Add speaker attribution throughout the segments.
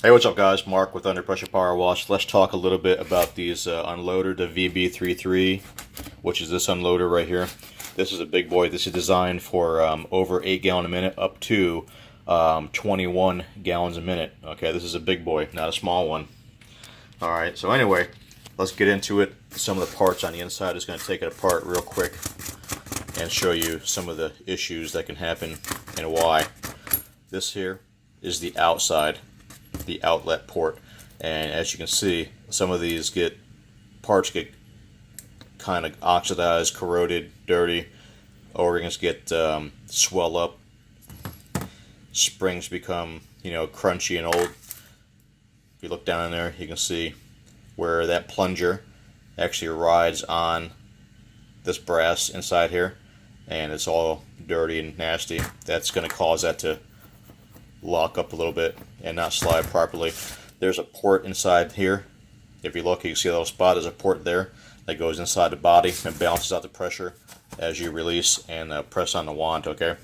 Speaker 1: Hey, what's up, guys? Mark with Under Pressure Power Wash. Let's talk a little bit about these unloader, the VB33, which is this unloader right here. This is a big boy. This is designed for over 8 gallons a minute up to 21 gallons a minute. Okay, this is a big boy, not a small one. Alright, so anyway, let's get into it. Some of the parts on the inside is going to take it apart real quick and show you some of the issues that can happen and why. This here is the outside, the outlet port, and as you can see, some of these parts get kind of oxidized, corroded, dirty, O-rings get swell up, springs become crunchy and old. If you look down in there, you can see where that plunger actually rides on this brass inside here, and it's all dirty and nasty. That's going to cause that to lock up a little bit and not slide properly. There's a port inside here. If you look, you can see a little spot. There's a port there that goes inside the body and balances out the pressure as you release and press on the wand. Okay,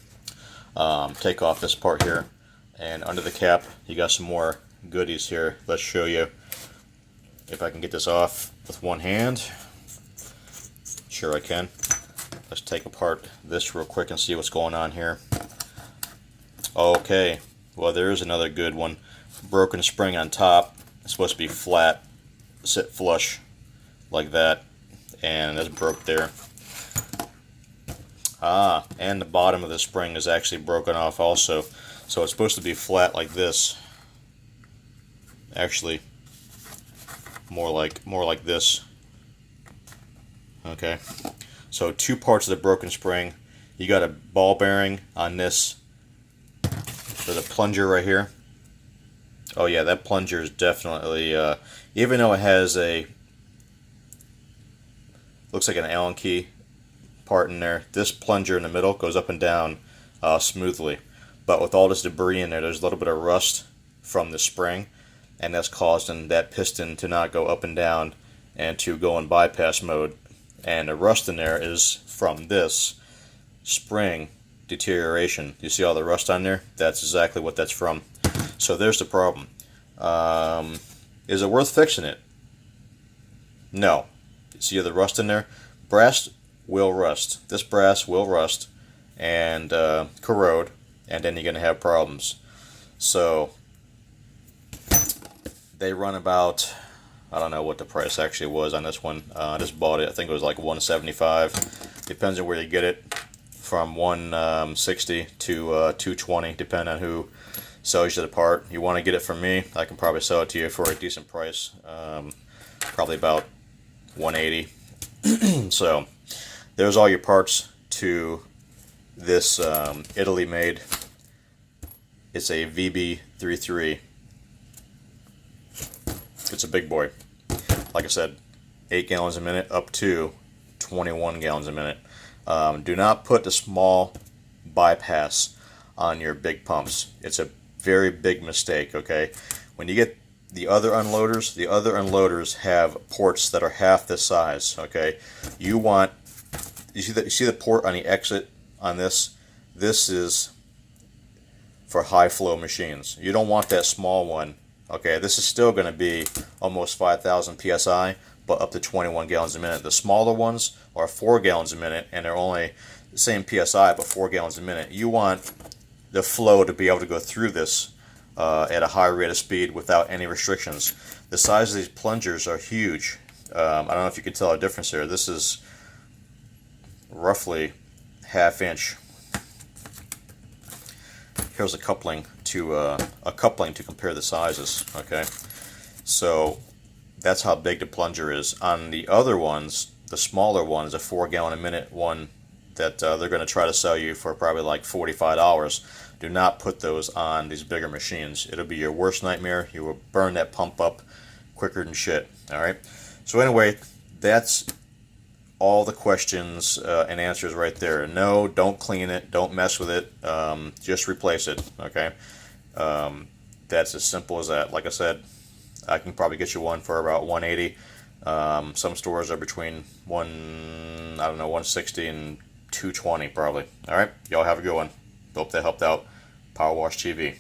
Speaker 1: take off this part here, and under the cap you got some more goodies here. Let's show you if I can get this off with one hand. Sure I can. Let's take apart this real quick and see what's going on here. Okay, well, there's another good one. Broken spring on top. It's supposed to be flat, sit flush like that, and that's broke there. And the bottom of the spring is actually broken off also. So it's supposed to be flat like this. Actually, more like this. Okay. So two parts of the broken spring. You got a ball bearing on this. There's a plunger right here. Oh yeah, that plunger is definitely, even though it has looks like an Allen key part in there, this plunger in the middle goes up and down smoothly. But with all this debris in there, there's a little bit of rust from the spring, and that's causing that piston to not go up and down and to go in bypass mode. And the rust in there is from this spring deterioration. You see all the rust on there? That's exactly what that's from. So there's the problem. Is it worth fixing it? No. See the rust in there? Brass will rust. This brass will rust and corrode, and then you're going to have problems. So they run about, I don't know what the price actually was on this one. I just bought it. I think it was like $175. Depends on where you get it. From $160 to $220, depending on who sells you the part. You want to get it from me, I can probably sell it to you for a decent price, probably about $180. So there's all your parts to this Italy made. It's a VB33. It's a big boy. Like I said, 8 gallons a minute up to 21 gallons a minute. Do not put the small bypass on your big pumps. It's a very big mistake, okay? When you get the other unloaders have ports that are half this size, okay? You see the port on the exit on this? This is for high flow machines. You don't want that small one, okay? This is still going to be almost 5,000 psi, but up to 21 gallons a minute. The smaller ones are 4 gallons a minute, and they're only the same psi, but 4 gallons a minute. You want the flow to be able to go through this at a high rate of speed without any restrictions. The size of these plungers are huge. I don't know if you can tell a difference here. This is roughly ½ inch. Here's a coupling to compare the sizes. Okay, so that's how big the plunger is. On the other ones, the smaller one is a 4 gallon a minute one that they're going to try to sell you for probably like $45. Do not put those on these bigger machines. It'll be your worst nightmare. You will burn that pump up quicker than shit. Alright, so anyway, that's all the questions and answers right there. No, don't clean it, don't mess with it, just replace it. Okay, that's as simple as that. Like I said, I can probably get you one for about $180. Some stores are between $160 and $220 probably. All right, y'all have a good one. Hope that helped out. Power Wash TV.